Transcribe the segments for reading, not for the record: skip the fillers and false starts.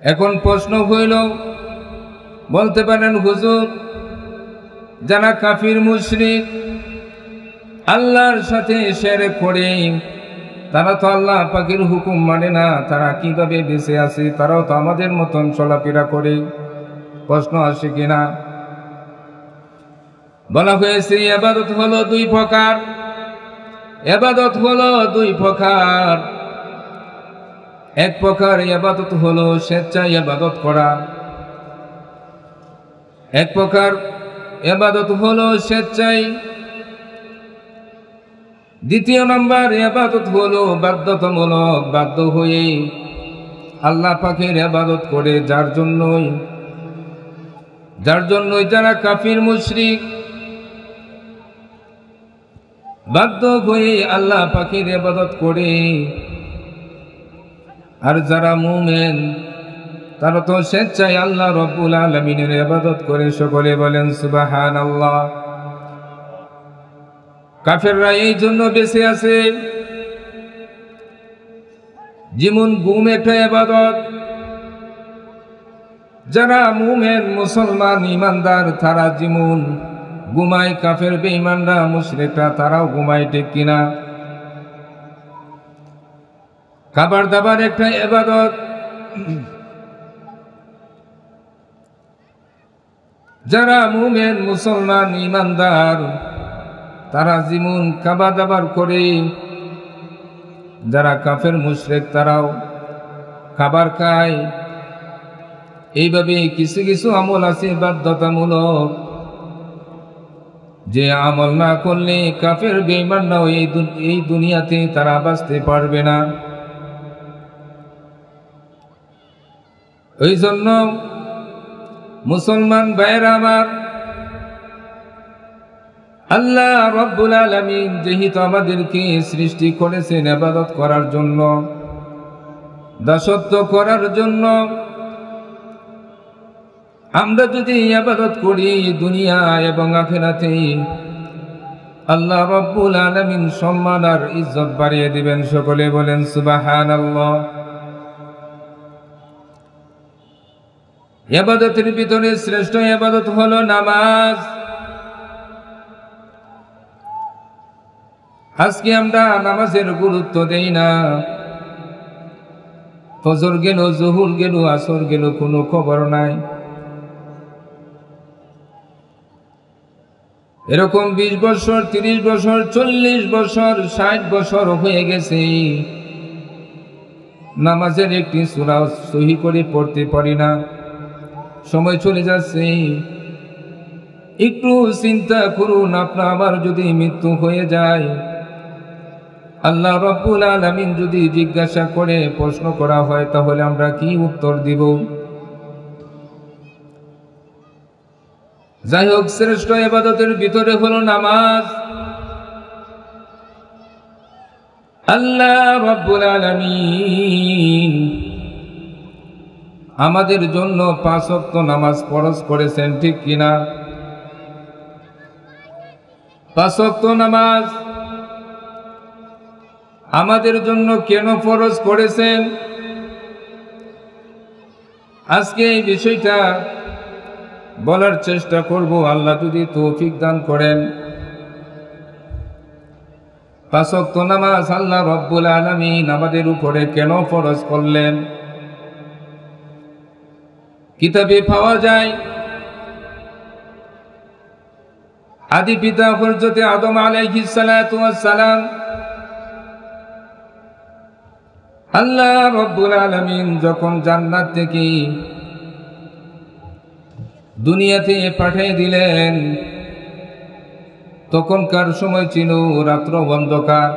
এখন প্রশ্ন হইল, বলতে পারেন হুজুর, যারা কাফির মুশরিক আল্লাহর সাথে শিরক করে তারা তো আল্লাহ পাকের হুকুম মানে না, তারা কিভাবে বেঁচে আছে? তারাও তো আমাদের মতন চলাফেরা করে। প্রশ্ন আসে কিনা? বলা হয়েছে ইবাদত হলো দুই প্রকার। ইবাদত হলো দুই প্রকার। এক প্রকার ইবাদত হলো স্বেচ্ছায় ইবাদত করা, এক প্রকার ইবাদত হলো স্বেচ্ছায়। দ্বিতীয় নম্বর ইবাদত হলো বাধ্যতামূলক, বাধ্য হয়ে আল্লাহ পাকের ইবাদত করে যার জন্যই যারা কাফির মুশরিক বাধ্য হয়ে আল্লাহ পাকের ইবাদত করে। আর যারা মুমিন তারা তো স্বেচ্ছায় আল্লাহ রাব্বুল আলামিনের ইবাদত করে। সকলে বলেন সুবহানাল্লাহ। কাফেররা এই জন্য বেঁচে আছে, যেমন ঘুম একটা ইবাদত। যারা মুমিন মুসলমান ইমানদার তারা যেমন ঘুমায়, কাফের বেঈমানরা মুশরিকরা তারাও ঘুমায়, ঠিক কিনা? খাবার দাবার একটা ইবাদত। যারা মুমিন মুসলমান ইমানদার তারা যেমন খাবার দাবার করে, যারা কাফের মুশরিক তারাও খাবার খায়। এইভাবে কিছু কিছু আমল আছে বাধ্যতামূলক, যে আমল না করলে কাফের বেঈমানরাও এই দুনিয়াতে তারা বাঁচতে পারবে না। ওই জন্য মুসলমান ভাইয়েরা আমার, আল্লাহ রাব্বুল আলামিন যেহেতু আমাদেরকে সৃষ্টি করেছেন ইবাদত করার জন্য, দাসত্ব করার জন্য, আমরা যদি ইবাদত করি দুনিয়া এবং আখিরাতে আল্লাহ রাব্বুল আলামিন সম্মান আর ইজ্জত বাড়িয়ে দিবেন। সকলে বলেন সুবহানাল্লাহ। ইবাদতের ভিতরে শ্রেষ্ঠ ইবাদত হলো নামাজ। আজকে আমরা নামাজের গুরুত্ব দেই না। ফজর গেল, জোহর গেল, আসর গেল, কোনো খবর নাই। এরকম 20 বছর, 30 বছর, 40 বছর, 60 বছর হয়ে গেছে, নামাজের একটি সূরা সহি করে পড়তে পারি না। সময় চলে যাচ্ছে। একটু চিন্তা করুন, আপনার আবার যদি মৃত্যু হয়ে যায়, আল্লাহ রাব্বুল আলামিন যদি জিজ্ঞাসা করে, প্রশ্ন করা হয়, তাহলে আমরা কি উত্তর দিব? যাই হোক, শ্রেষ্ঠ ইবাদতের ভিতরে হলো নামাজ। আল্লাহ রাব্বুল আলামিন আমাদের জন্য 5 ওয়াক্ত নামাজ ফরজ করেছেন, ঠিক কিনা? 5 ওয়াক্ত নামাজ আমাদের জন্য কেন ফরজ করেছেন? আজকে এই বিষয়টা বলার চেষ্টা করব, আল্লাহ যদি তৌফিক দান করেন। 5 ওয়াক্ত নামাজ আল্লাহ রাব্বুল আলামিন আমাদের উপরে কেন ফরজ করলেন? কিতাবে পাওয়া যায়, আদি পিতা হযরত আদম আলাইহিস সালাতু ওয়াস সালাম আল্লাহ রাব্বুল আলামিন যখন জান্নাত থেকে দুনিয়াতে পাঠিয়ে দিলেন, তখনকার সময় ছিল রাত্র অন্ধকার।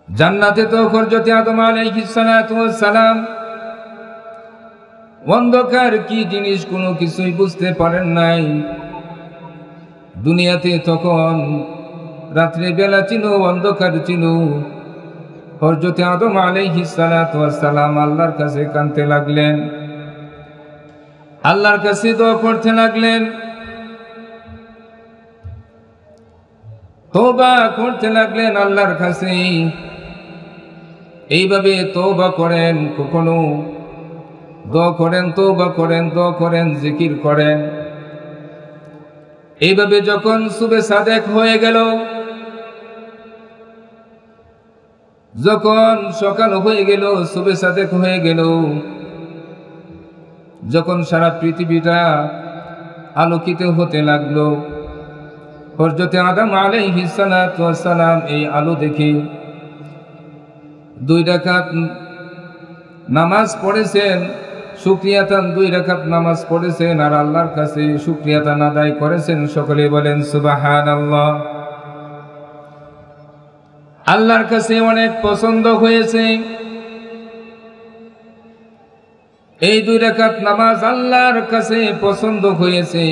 জান্নাতে তো হযরত আদম আলাইহিস সালাতু ওয়াস সালাম অন্ধকার কি জিনিস কোনো কিছুই বুঝতে পারেন নাই। দুনিয়াতে তখন রাত্রে বেলা ছিল, অন্ধকার ছিল। হযরত আদম আলাইহিস সালাতু ওয়াস সালাম আল্লাহর কাছে কাঁদতে লাগলেন, আল্লাহর কাছে দোয়া করতে লাগলেন, তওবা করতে লাগলেন আল্লাহর কাছে। এইভাবে তওবা করেন, কখনো দোয়া করেন, তওবা করেন, দোয়া করেন, জিকির করেন। এইভাবে যখন সুবে সাদেক হয়ে গেল, যখন সকাল হয়ে গেল, সুবে সাদেক হয়ে গেল, যখন সারা পৃথিবীটা আলোকিত হতে লাগলো, হযরত আদম আলাইহিস সালাতু ওয়াস সালাম এই আলো দেখে 2 রাকাত নামাজ পড়েছেন, শুকরিয়াতান 2 রাকাত নামাজ পড়েছেন আর আল্লাহর কাছে শুকরিয়াতান আদায় করেছেন। সকলে বলেন সুবহানাল্লাহ। আল্লাহর কাছে অনেক পছন্দ হয়েছে এই 2 রাকাত নামাজ, আল্লাহর কাছে পছন্দ হয়েছে।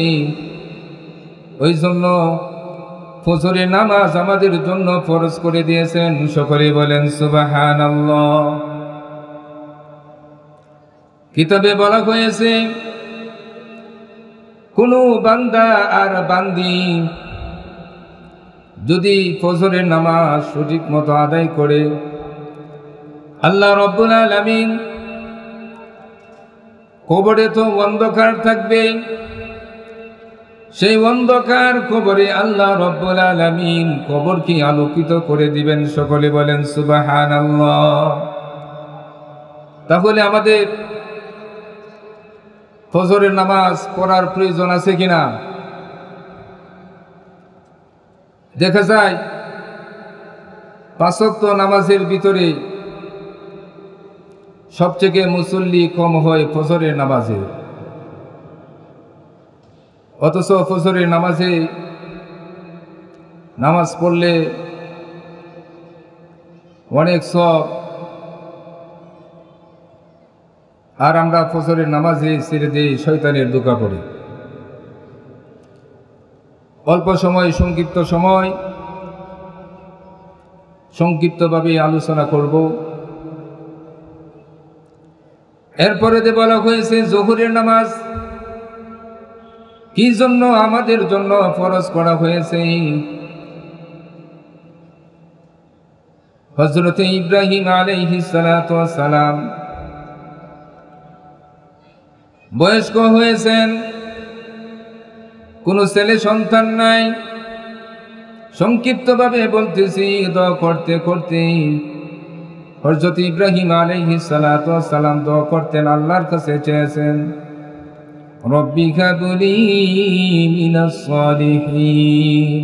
ওই জন্য ফজরের নামাজ আমাদের জন্য ফরজ করে দিয়েছেন। সকলে বলেন সুবহানাল্লাহ। কিতাবে বলা হয়েছে কোন বান্দা আর বান্দি যদি ফজরের নামাজ সঠিক মতো আদায় করে, আল্লাহ রাব্বুল আলামিন, কবরে তো অন্ধকার থাকবে, সেই অন্ধকার কবরে আল্লাহ রাব্বুল আলামিন কবরকে আলোকিত করে দিবেন। সকলে বলেন সুবহানাল্লাহ। তাহলে আমাদের ফজরের নামাজ পড়ার প্রয়োজন আছে কিনা? দেখা যায় 5 ওয়াক্ত নামাজের ভিতরে সবচেয়ে মুসল্লি কম হয় ফজরের নামাজে, অথচ ফজরের নামাজে নামাজ পড়লে অনেক সওয়াব, আর আমরা ফজরের নামাজে ছেড়ে দিয়ে শয়তানের ধোঁকা পড়ি। অল্প সময়, সংক্ষিপ্ত সময়, সংক্ষিপ্তভাবে আলোচনা করব। এরপরে যে বলা হয়েছে যোহরের নামাজ কি জন্য আমাদের জন্য ফরজ করা হয়েছে। হযরত ইব্রাহিম আলাইহিস সালাতু ওয়াস সালাম বয়স্ক হয়েছেন, কোনো ছেলে সন্তান নাই। সংক্ষিপ্তভাবে বলতেছি, দোয়া করতে করতে হযরত ইব্রাহিম আলাইহিস সালাতু ওয়াস সালাম দোয়া করতেন, আল্লাহর কাছে চেয়েছেন, রব্বি হাবলি মিনাস সালিহিন।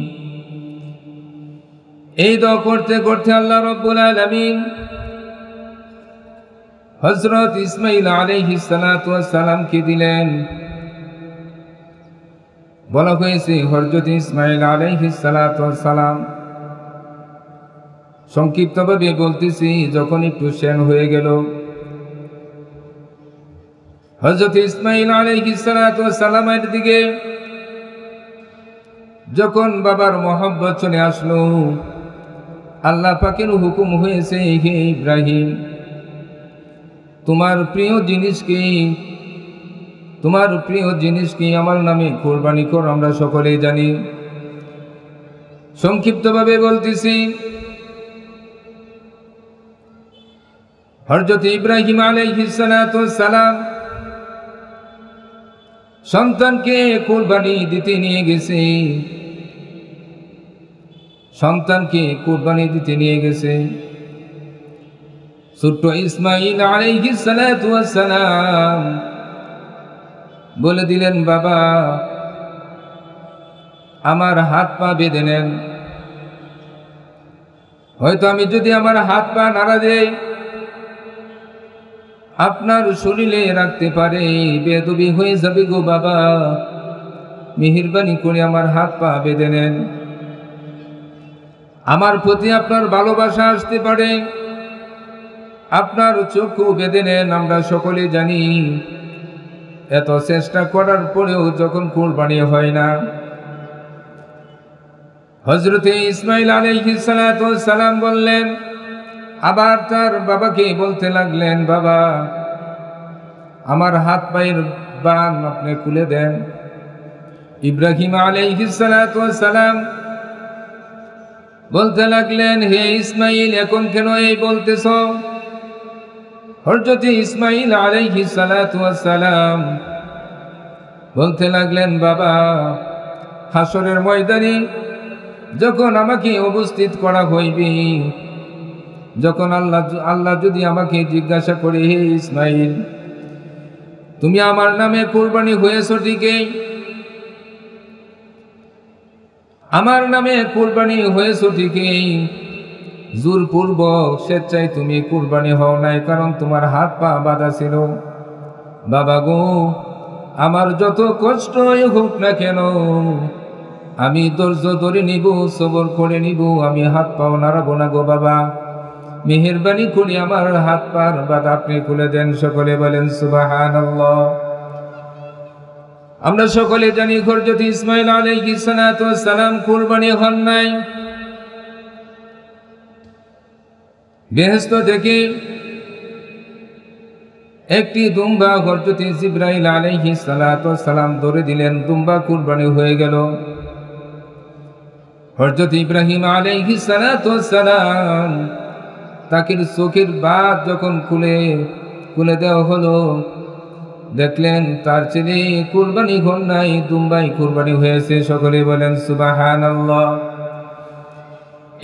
এই দোয়া করতে করতে আল্লাহ রাব্বুল আলামিন হযরত ইসমাঈল আলাইহিস সালাতু ওয়াস সালামকে দিলেন। বলা হয়েছে হযরত ইসমাঈল আলাইহিস সালাতু ওয়াস সালাম, সংক্ষিপ্তভাবে বলতেছি, যখন একটু শেন হয়ে গেল, হযরত ইসমাঈল আলাইহিস সালাতু ওয়াস সালামের দিকে যখন বাবার মহব্বত চলে আসলো, আল্লাহ পাকের হুকুম হয়েছে, হে ইব্রাহিম, তোমার প্রিয় জিনিস কি আমার নামে কুরবানি কর। আমরা সকলেই জানি। সংক্ষিপ্তভাবে বলতেছি, হযরত ইব্রাহিম আলাইহিস সালাতু ওয়াস সালাম সন্তানকে কুরবানি দিতে নিয়ে গেছে, ছোট্ট ইসমাঈল আলাইহিস সালাতু ওয়াস সালাম বলে দিলেন, বাবা আমার হাত পা বেঁধে নেন। হয়তো আমি যদি আমার হাত পা নাড়া দেই, আপনার শরীরে রাখতে পারে, বেদবি হয়ে যাবে গো বাবা, মেহেরবানি করে আমার হাত পা বেঁধে নেন। আমার প্রতি আপনার ভালোবাসা আসতে পারে, আপনার চক্ষু বেঁধে নেন। আমরা সকলে জানি এত চেষ্টা করার পরেও যখন কুরবানি হয় না, হযরত ইসমাঈল আলাইহিস সালাতু ওয়াস সালাম বললেন, আবার তার বাবাকে বলতে লাগলেন, বাবা আমার হাত পায়ের বান আপনি খুলে দেন। ইব্রাহিম আলাইহিস সালাতু ওয়াস সালাম বলতে লাগলেন, হে ইসমাঈল, এখন কেন এই বলতেছ? হযরত ইসমাঈল আলাইহিস সালাতু ওয়াস সালাম বলতে লাগলেন, বাবা, হাসরের ময়দানে যখন আমাকে উপস্থিত করা হইবে, যখন আল্লাহ যদি আমাকে জিজ্ঞাসা করে, হে ইসমাঈল, তুমি আমার নামে কুরবানি হয়েছো ঠিকই, আমার নামে কুরবানি হয়েছো ঠিকই, জোরপূর্বক স্বেচ্ছায় তুমি কুরবানি হও নাই, কারণ তোমার হাত পা বাঁধা ছিল। বাবা গো, আমার যত কষ্টই হোক না কেন, আমি ধৈর্য ধরে নিব, সবর করে নিব, আমি হাত পাও নাড়াবো না গো বাবা, মেহেরবানি করে আমার হাত পার বাঁধা আপনি খুলে দেন। সকলে বলেন সুবহানাল্লাহ। আমরা সকলে জানি হযরত ইসমাঈল আলাইহিস সালাতু ওয়াস সালাম কুরবানি হন নাই। বেহেশত থেকে একটি দুম্বা হযরত জিবরাইল আলাইহিস সালাতু ওয়াস সালাম ধরে দিলেন, দুম্বা কুরবানি হয়ে গেল। হযরত ইব্রাহিম আলাইহিস সালাতু ওয়াস সালাম তাকে চোখের বাদ যখন খুলে দেওয়া হলো, দেখলেন তার ছেলে কুরবানি হন নাই, দুম্বাই কুরবানি হয়েছে। সকলে বলেন সুবহানাল্লাহ।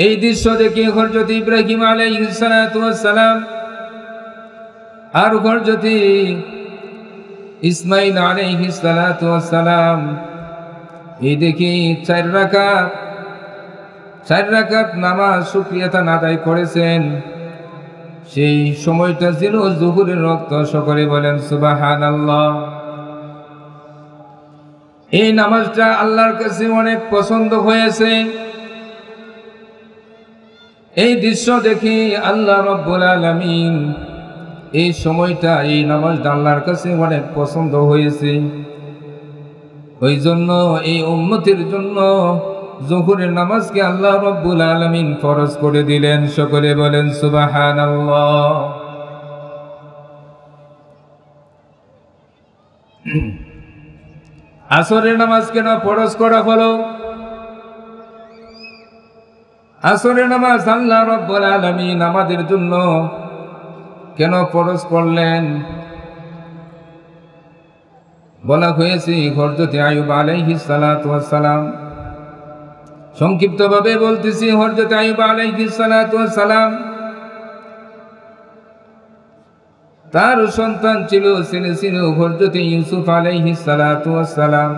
এই দৃশ্য দেখে হযরত ইব্রাহিম আলাইহিস সালাতু ওয়াস সালাম আর হযরত ইসমাঈল আলাইহিস সালাতু ওয়াস সালাম এই দেখে 4 রাকাত নামাজ শুকরিয়াতা আদায় করেছেন। সেই সময়টা ছিল যুহুরের রক্ত। সকলে বলেন সুবহানাল্লাহ। এই নামাজটা আল্লাহর কাছে অনেক পছন্দ হয়েছে। এই দৃশ্য দেখে আল্লাহ রাব্বুল আলামিন এই সময়টা, এই নামাজটা আল্লাহর কাছে অনেক পছন্দ হয়েছে। ওই জন্য এই উম্মতের জন্য যুহুরের নামাজকে আল্লাহ রাব্বুল আলামিন ফরজ করে দিলেন। সকলে বলেন সুবহানাল্লাহ। আসরের নামাজ কেন ফরজ করা হলো? আসরের নামাজ আল্লাহ রাব্বুল আলামিন আমাদের জন্য কেন ফরজ করলেন? বলা হয়েছে হযরত আইয়ুব আলাইহিস সালাতু ওয়াস সালাম, সংক্ষিপ্তভাবে বলতেছি, হযরত আইয়ুব আলাইহিস সালাতু ওয়াস সালাম তার সন্তান ছিল, ছেলে ছিল হযরত ইউসুফ আলাইহিস সালাতু ওয়াস সালাম।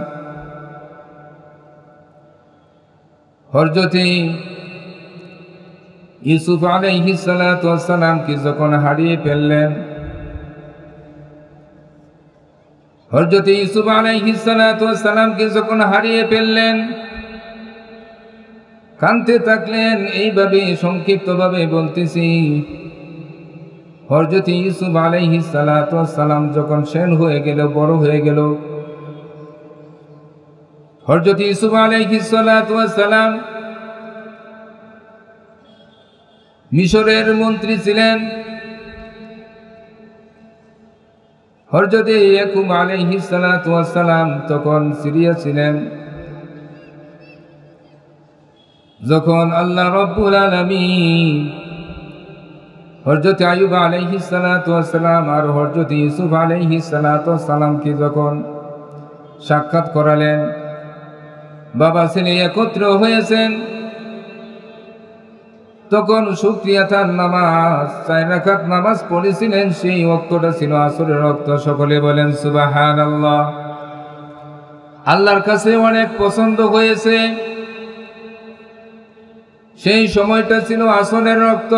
হযরত ইউসুফ আলাইহিস সালাতু ওয়াস সালামকে যখন হারিয়ে ফেললেন, হযরত ইউসুফ আলাইহিস সালাতু ওয়াস সালামকে যখন হারিয়ে ফেললেন, কাঁদতে থাকলেন। এইভাবে সংক্ষিপ্তভাবে বলতেছি, হযরত ইউসুফ আলাইহিস সালাতু ওয়াস সালাম যখন শেন হয়ে গেল, বড় হয়ে গেল, হযরত ইউসুফ আলাইহিস সালাতু ওয়াস সালাম মিশরের মন্ত্রী ছিলেন। হযরত ইয়াকুব আলাইহিস সালাতু ওয়াস সালাম তখন সিরিয়া ছিলেন। যখন আল্লাহ রাব্বুল আলামিন হযরত আইয়ুব আলাইহিস সালাতু ওয়াস সালাম আর হযরত ইউসুফ আলাইহিস সালাতু ওয়াস সালামকে যখন সাক্ষাৎ করালেন, বাবা ছেলে একত্র হয়েছেন, তখন শুকরিয়াতার নামাজ 4 রাকাত নামাজ পড়েছিলেন। সেই ওয়াক্তটা ছিল আসরের ওয়াক্ত। সকলে বলেন সুবহানাল্লাহ। আল্লাহর কাছে অনেক পছন্দ হয়েছে। সেই সময়টা ছিল আসরের ওয়াক্ত।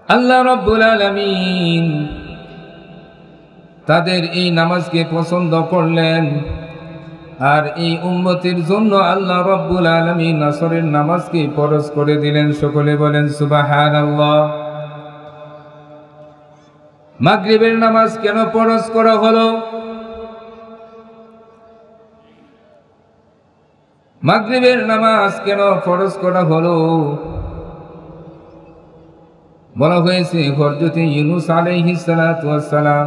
আল্লাহ রাব্বুল আলামিন তাদের এই নামাজকে পছন্দ করলেন, আর এই উম্মতের জন্য আল্লাহ রাব্বুল আলামিন আসরের নামাজকে ফরজ করে দিলেন। সকলে বলেন সুবহানাল্লাহ। মাগরিবের নামাজ কেন ফরজ করা হলো? মাগরিবের নামাজ কেন ফরজ করা হলো? বলা হয়েছে হযরত ইউনূস আলাইহিস সালাতু ওয়াস সালাম,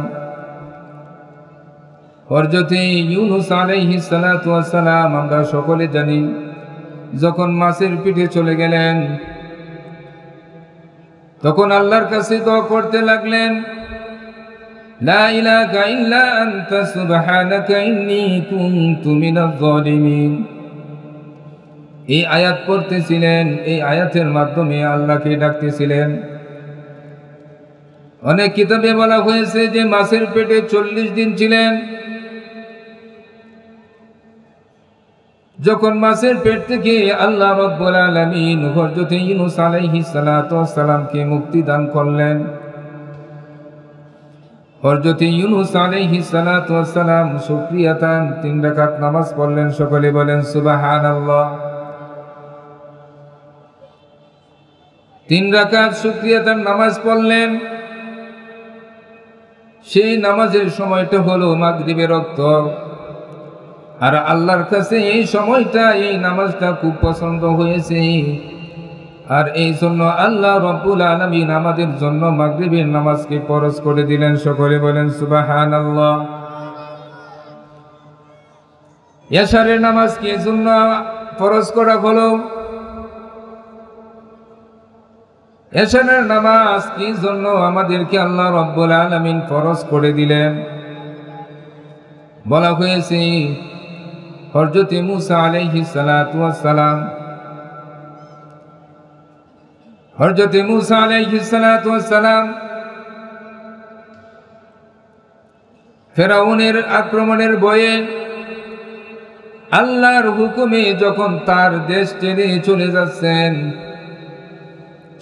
হযরত ইউনূস আলাইহিস সালাতু ওয়াস সালাম আমরা সকলে জানি, যখন মাছের পিঠে চলে গেলেন, তখন আল্লাহর কাছে দোয়া করতে লাগলেন, লা ইলাহা ইল্লা আনতা সুবহানাকা ইন্নী কুনতু মিনাজ জালিমিন। এই আয়াত পড়তেছিলেন, এই আয়াতের মাধ্যমে আল্লাহকে ডাকতেছিলেন। অনেক কিতাবে বলা হয়েছে যে মাছের পেটে 40 দিন ছিলেন। যখন মাছের পেট থেকে আল্লাহ রাব্বুল আলামিন হযরত ইউনূস আলাইহিস সালাতু ওয়াস সালামকে মুক্তি দান করলেন, হযরত ইউনূস আলাইহিস সালাতু ওয়াস সালাম শুকরিয়াতান 3 রাকাত নামাজ পড়লেন। সকলে বলেন সুবহানাল্লাহ। 3 রাকাত শুকরিয়াতান নামাজ পড়লেন। সেই নামাজের সময়টা হলো মাগরিবের ওয়াক্ত। আর আল্লাহর কাছে এই সময়টা, এই নামাজটা খুব পছন্দ হয়েছে। আর এই জন্য আল্লাহ রাব্বুল আলামিন আমাদের জন্য মাগরিবের নামাজকে ফরজ করে দিলেন। সকলে বলেন সুবহানাল্লাহ। এশারের নামাজ কি জন্য ফরজ করা হলো? এশারের নামাজ কি জন্য আমাদেরকে আল্লাহ রাব্বুল আলামিন ফরজ করে দিলেন? বলা হয়েছে হযরত মুসা আলাইহিস সালাতু ওয়াস সালাম, হযরত মুসা আলাইহিস সালাতু ওয়াস সালাম ফেরাউনের আক্রমণের ভয়ে আল্লাহর হুকুমে যখন তার দেশ ছেড়ে চলে যাচ্ছেন,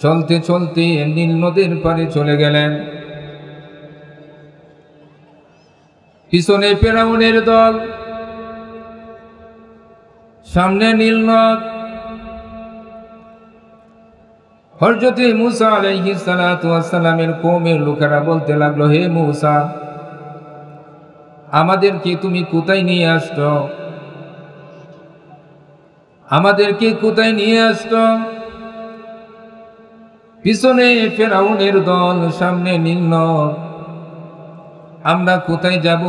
চলতে চলতে নীল নদীর পারে চলে গেলেন। পিছনে ফেরাউনের দল, সামনে নীল নদ। হযরত মুসা আলাইহিস সালাতু ওয়াস সালামের কওমের লোকেরা বলতে লাগলো, হে মুসা, আমাদেরকে তুমি কোথায় নিয়ে আসছো? আমাদেরকে কোথায় নিয়ে আসছো? পিছনে ফেরাউনের দল, সামনে নীল নদ, আমরা কোথায় যাব?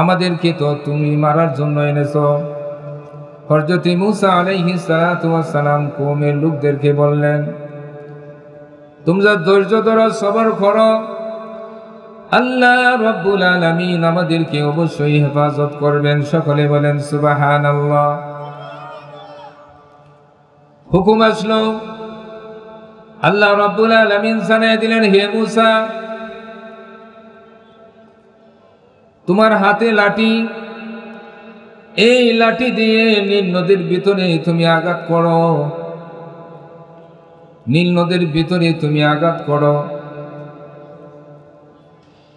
আমাদেরকে তো তুমি মারার জন্য এনেছো। হযরত মুসা আলাইহিস সালাতু ওয়াস সালাম কওমের লোকদেরকে বললেন, তোমরা ধৈর্য ধরো, সবর করো, আল্লাহ রাব্বুল আলামিন আমাদেরকে অবশ্যই হেফাজত করবেন। সকলে বলেন সুবহানাল্লাহ। হুকুম আসলো, আল্লাহ রাব্বুল আলামিন জানিয়ে দিলেন, হে মুসা, তোমার হাতে লাঠি, এই লাঠি দিয়ে নীল নদীর ভিতরে তুমি আঘাত করো, নীল নদীর ভিতরে তুমি আঘাত করো।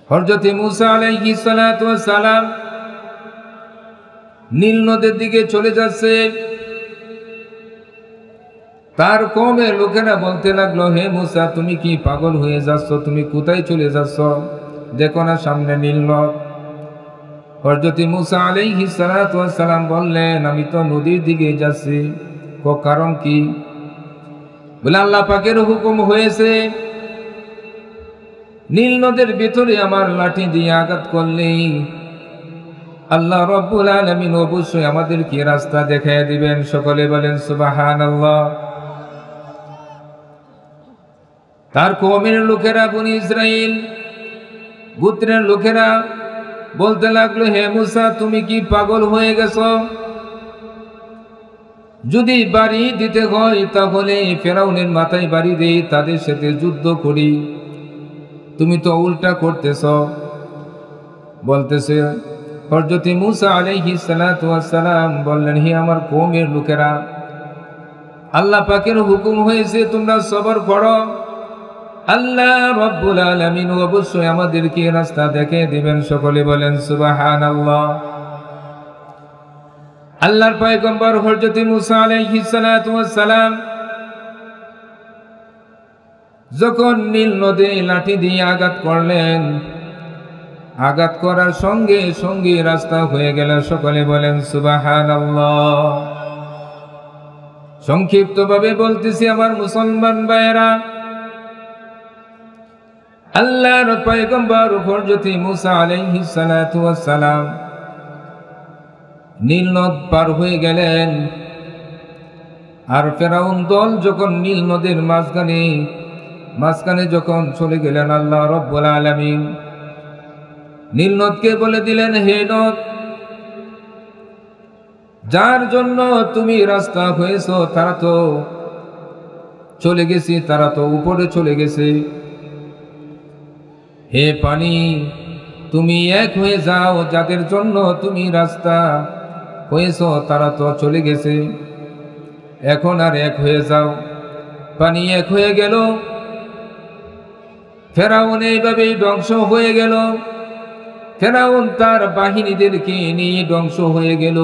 হযরত মুসা আলাইহিস সালাতু ওয়াস সালাম নীল নদীর দিকে চলে যাচ্ছে। তার কওমের লোকেরা বলতে লাগলো, হে মুসা, তুমি কি পাগল হয়ে যাচ্ছ? তুমি কোথায় চলে যাচ্ছ? দেখো না সামনে নীল নদ। হযরত মুসা আলাইহিস সালাতু ওয়াস সালাম বললেন, আমি তো নদীর দিকে যাচ্ছি। কারণ কি? বলে, আল্লাহ পাকের হুকুম হয়েছে, নীল নদের ভিতরে আমার লাঠি দিয়ে আঘাত করলে আল্লাহ রাব্বুল আলামিন অবশ্যই আমাদেরকে রাস্তা দেখায় দিবেন। সকলে বলেন সুবহানাল্লাহ। তার কওমের লোকেরা, বনি ইসরাইল গোত্রের লোকেরা বলতে লাগলো, হে মুসা, তুমি কি পাগল হয়ে গেছো? যদি বাড়ি দিতে হয় তাহলে ফেরাউনের মাথায় বাড়ি দেই, তাদের সাথে যুদ্ধ করি। তুমি তো উল্টা করতেছ। বলতেছে হযরত মুসা আলাইহিস সালাতু ওয়াস সালাম বললেন, হে আমার কওমের লোকেরা, আল্লাহ পাকের হুকুম হয়েছে তোমরা সবর করো, আল্লাহ রাব্বুল আলামিন অবশ্যই আমাদেরকে রাস্তা দেখিয়ে দিবেন। সকলে বলেন সুবহানাল্লাহ। আল্লাহর পয়গম্বর হযরত মুসা আলাইহিস সালাতু ওয়াস সালাম যখন নীল নদে লাঠি দিয়ে আঘাত করলেন, আঘাত করার সঙ্গে সঙ্গে রাস্তা হয়ে গেল। সকলে বলেন সুবহানাল্লাহ। সংক্ষিপ্তভাবে বলতেছি আমার মুসলমান ভাইয়েরা, আল্লাহর পয়গম্বর হযরত মুসা আলাইহিস সালাতু ওয়াস সালাম নীল নদ পার হয়ে গেলেন। আর ফেরাউন দল যখন নীল নদীর মাঝখানে যখন চলে গেলেন, আল্লাহ রব্বুল আলামিন নীল নদকে বলে দিলেন, হে নদ, যার জন্য তুমি রাস্তা হয়েছ তারা তো চলে গেছে, তারা তো উপরে চলে গেছে। হে পানি, তুমি এক হয়ে যাও, যাদের জন্য তুমি রাস্তা হয়েছ তারা তো চলে গেছে, এখন আর এক হয়ে যাও। পানি এক হয়ে গেল, ফেরাউন এইভাবেই ধ্বংস হয়ে গেল। ফেরাউন তার বাহিনীদেরকে নিয়ে ধ্বংস হয়ে গেল।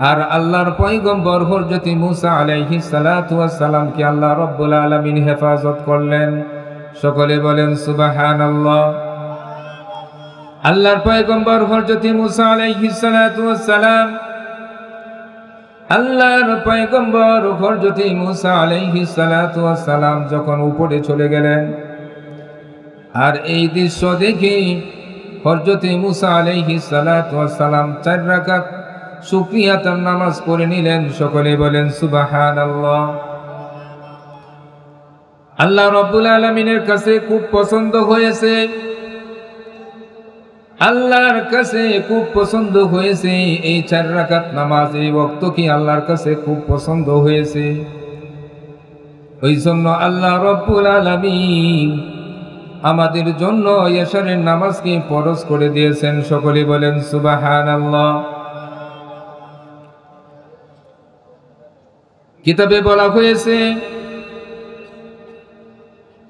আর আল্লাহর পয়গম্বর হযরত মুসা আলাইহিস সালাতু ওয়াস সালামকে আল্লাহ রাব্বুল আলামিন হেফাজত করলেন। সকলে বলেন সুবহানাল্লাহ। আল্লাহর পয়গম্বর হযরত মুসা আলাইহিস সালাতু ওয়াস সালাম, আল্লাহর পয়গম্বর হযরত মুসা আলাইহিস সালাতু ওয়াস সালাম যখন উপরে চলে গেলেন, আর এই দৃশ্য দেখে হযরত মুসা আলাইহিস সালাতু ওয়াস সালাম 4 রাকাত শুকরিয়াতার নামাজ পড়ে নিলেন। সকলে বলেন সুবহানাল্লাহ। আল্লাহ রাব্বুল আলামিনের কাছে খুব পছন্দ হয়েছে, আল্লাহর কাছে খুব পছন্দ হয়েছে এই 4 রাকাত নামাজ, এই ওয়াক্ত কি আল্লাহর কাছে খুব পছন্দ হয়েছে। ওই জন্য আল্লাহ রাব্বুল আলামিন আমাদের জন্য এশারের নামাজকে ফরজ করে দিয়েছেন। সকলে বলেন সুবহানাল্লাহ। কিতাবে বলা হয়েছে,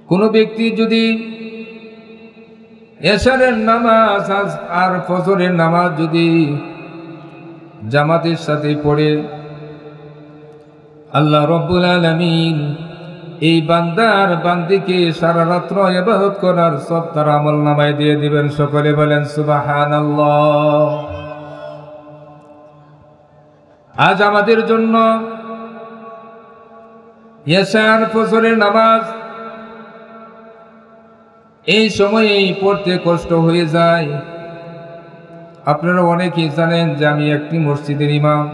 কোন ব্যক্তি যদি এশারের নামাজ আর ফজরের নামাজ যদি জামাতের সাথে পড়ে, আল্লাহ রাব্বুল আলামিন এই বান্দার বান্দিকে সারা রাত্র ইবাদত করার সব তার আমলনামায় দিয়ে দিবেন। সকলে বলেন সুবহানাল্লাহ। আজ আমাদের জন্য এশার ফজরের নামাজ এই সময়েই পড়তে কষ্ট হয়ে যায়। আপনারা অনেকেই জানেন যে আমি একটি মসজিদের ইমাম।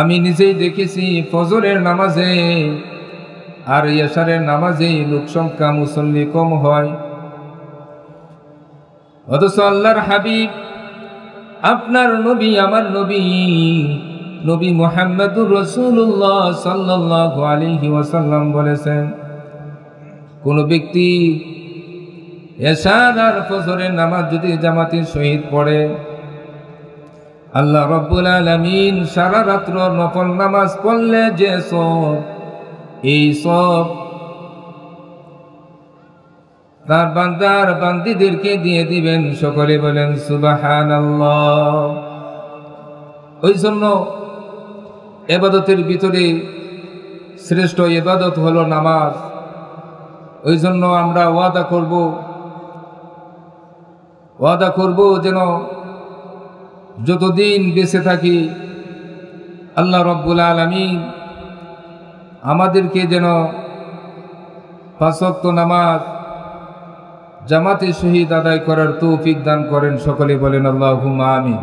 আমি নিজেই দেখেছি ফজরের নামাজে আর এশারের নামাজে লোক সংখ্যা মুসল্লি কম হয়, অথচ আল্লাহর হাবিব আপনার নবী আমার নবী মুহাম্মদুর রাসূলুল্লাহ সাল্লাল্লাহু আলাইহি ওয়াসাল্লাম বলেছেন, কোন ব্যক্তি এশার আর ফজরের নামাজ যদি জামাতের সহিত পড়ে, আল্লাহ রাব্বুল আলামিন সারা রাত্র নফল নামাজ পড়লে যে সব, এই সব তার বান্দার বান্দিদেরকে দিয়ে দিবেন। সকলে বলেন সুবহানাল্লাহ। ওই জন্য ইবাদতের ভিতরে শ্রেষ্ঠ ইবাদত হলো নামাজ। ওই জন্য আমরা ওয়াদা করব যেন যতদিন বেঁচে থাকি আল্লাহ রাব্বুল আলামিন আমাদেরকে যেন 5 ওয়াক্ত নামাজ জামাতে শহীদ আদায় করার তৌফিক দান করেন। সকলে বলেন আল্লাহুম্মা আমিন।